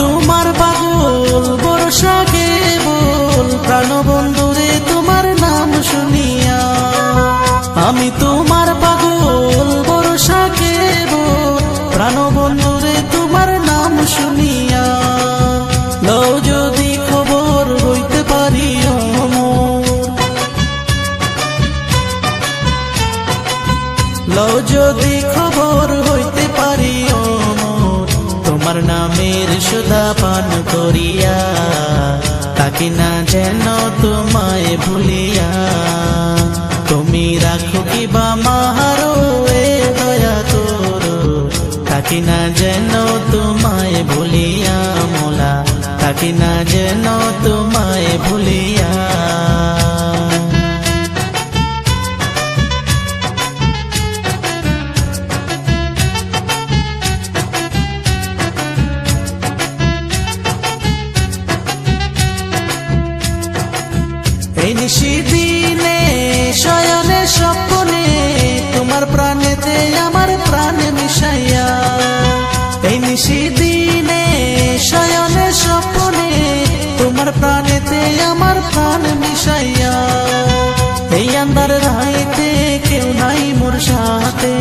তোমার পাগল বর্ষা কেবল প্রাণবন্ধুরে তোমার নাম শুনিয়া। আমি তোমার পাগল বর্ষা কেবল প্রাণবন্ধুরে তোমার নাম শুনিয়া। লও যদি খবর হইতে পারি অমর, লও যদি খবর হইতে পারি অমর, তোমার নামের সুধা পান করিয়া তাকে না যেন তোমায় ভুলিয়া। তুমি রাখো কিবা মাহারো এ দয়া করো, তাকে না যেন তোমায় ভুলিয়া মোলা, তাকে না যেন তোমায় ভুলিয়া। এই নিশিদিনে শয়নে স্বপ্নে তোমার প্রাণেতে আমার প্রাণ মিশাইয়া। এই নিশিদিনে শয়নে স্বপ্নে তোমার প্রাণেতে আমার প্রাণ মিশাইয়া। এই আন্ধার রাইতে কেউ নাই মোর সাথে,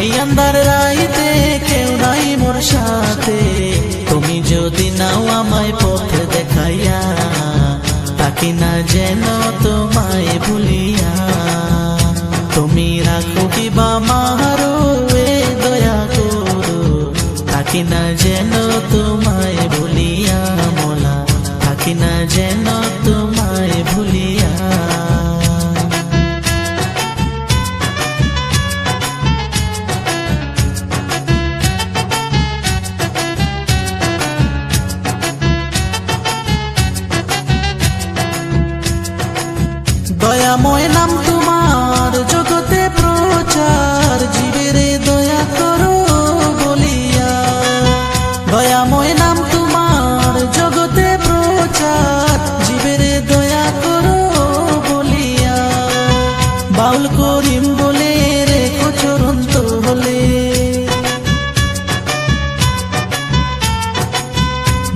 এই আন্ধার রাইতে কেউ নাই মোর সাথে। তুমি যদি নাও আমায় পথ দেখাইয়া, তাকে না যেন তোমায় ভুলিয়া। তুমি রাখো কিবা মাহারো এ দয়া করো, তাকে না যেন তোমায় ভুলিয়া মোলা, তাকে না যেন তোমায় ভুলিয়া। দয়াময় নাম তোমার জগতে প্রচার, জীবেরে দয়া করো বলিয়া। দয়াময় নাম তোমার জগতে প্রচার, জীবেরে দয়া করো বলিয়া। বাউল করিম বলে রেখো চরন্ত হলে,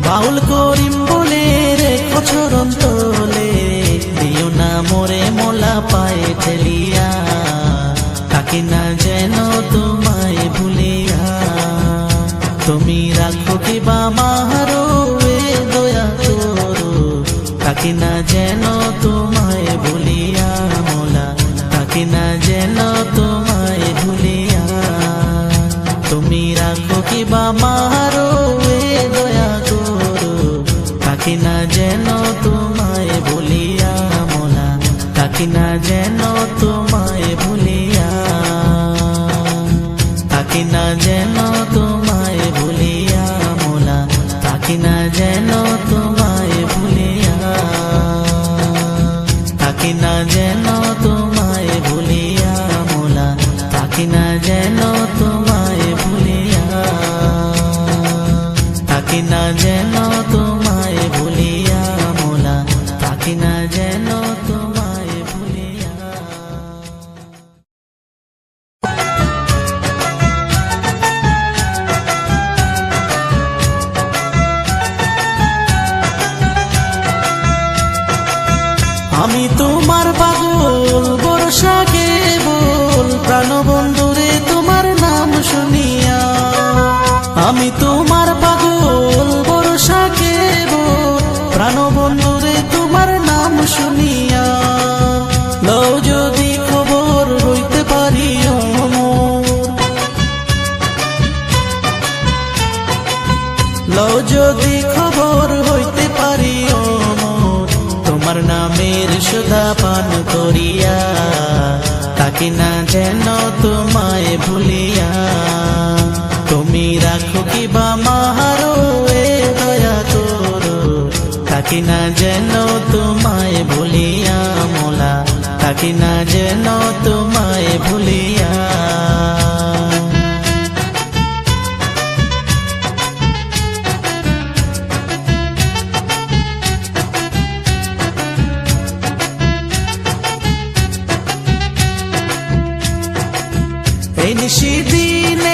বাউল করিম বলে রেখো চরন্ত হলে। দিও না মোরে মোলা পায়ে ঠেলিয়া, তাকে না যেন তোমায় ভুলিয়া। তুমি রাখো কিবা মাহারো এ দয়া করো, তাকে না যেন তোমায় ভুলিয়া মোলা, তাকে না যেন তোমায় ভুলিয়া। তুমি রাখো কিবা মাহারো এ দয়া করো, তাকে না যেন তোমায় ভুলিয়া মোলা, তাকে না যেন তোমায় ভুলিয়া। তাকে না যেন তোমায় ভুলিয়া মোলা, তাকে না যেন তোমায় ভুলিয়া। তাকে না যেন তোমায় ভুলিয়া মোলা, তাকে না যেন তোমায় ভুলিয়া। তাকে না যেন তোমায় ভুলিয়া মোলা, তাকে না যেন তোমায় ভুলিয়া। আমি তোমার পাগল বর্ষা কেবল প্রাণবন্ধুরে তোমার নাম শুনিয়া। আমি তোমার পাগল বর্ষা কেবল প্রাণবন্ধুরে তোমার নাম শুনিয়া। লও যদি খবর হইতে পারি অমর, লও যদি খবর হইতে পারি অমর, তোমার নামের সুধা পান করিয়া তাকে না যেন তোমায় ভুলিয়া। তুমি রাখো কিবা মাহারো এ দয়া করো, তাকে না যেন তোমায় ভুলিয়া মোলা, তাকে না যেন তোমায় ভুলিয়া। এই নিশিদিনে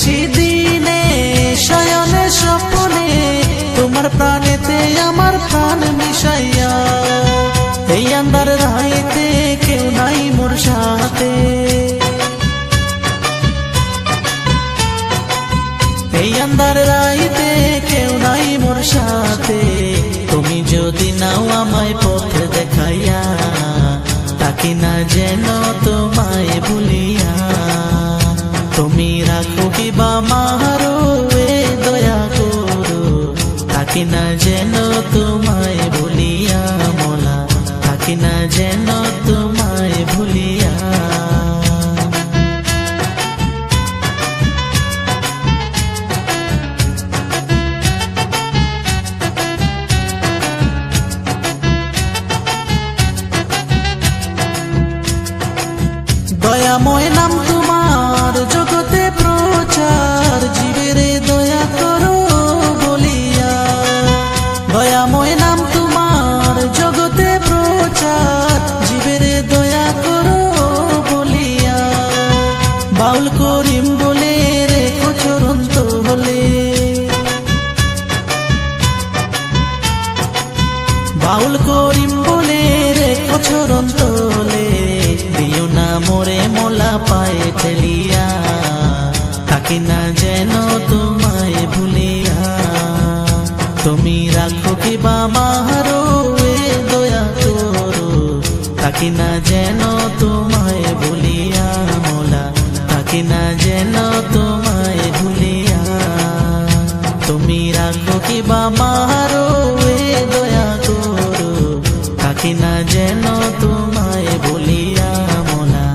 নিশি দিনে শয়নে স্বপ্নে তোমার প্রাণেতে আমার প্রাণ মিশাইয়া এই আন্ধার রাইতে কেউ নাই মোর সাথে এই আন্ধার রাইতে কেউ নাই মোর সাথে তুমি যদি নাও আমায় পথ দেখাইয়া তাকি না যেন তোমায় ভুলিয়া তুমি রাখো কিবা মারো এ দয়া করো তাকি না যেন তোমায় ভুলিয়া মোলা তাকি না যেন তোমায় ভুলিয়া দয়াময় নাম তোমার জগতে প্রচার জীবেরে দয়া করো বলিয়া দয়াময় নাম তোমার জগতে প্রচার জীবেরে দয়া করো বলিয়া বাউল করিম বলে রেখো চরন্ত হলে বাউল করিম বলে রেখো চরন্ত হলে দিও না মোরে মোলা পায়ে ঠেলিয়া তাকি না যেন তোমায় ভুলিয়া তুমি রাখো কিবা মারো এ দয়া করো তাকি না যেন তোমায় ভুলিয়া মোলা তাকি না যেন তোমায় ভুলিয়া তুমি রাখো কিবা মারো এ দয়া করো তাকি না যেন তোমায় ভুলিয়া মোলা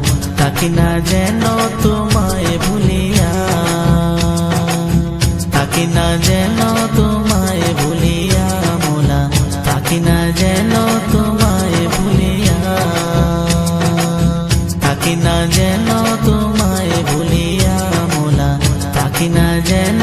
তাকি না যেন তোমায় ভুলিয়া তাকি না যেন তোমায় ভুলিয়া মোলা তাকি না যেন তোমায় ভুলিয়া তাকি না যেন তোমায় ভুলিয়া মোলা তাকি না যেন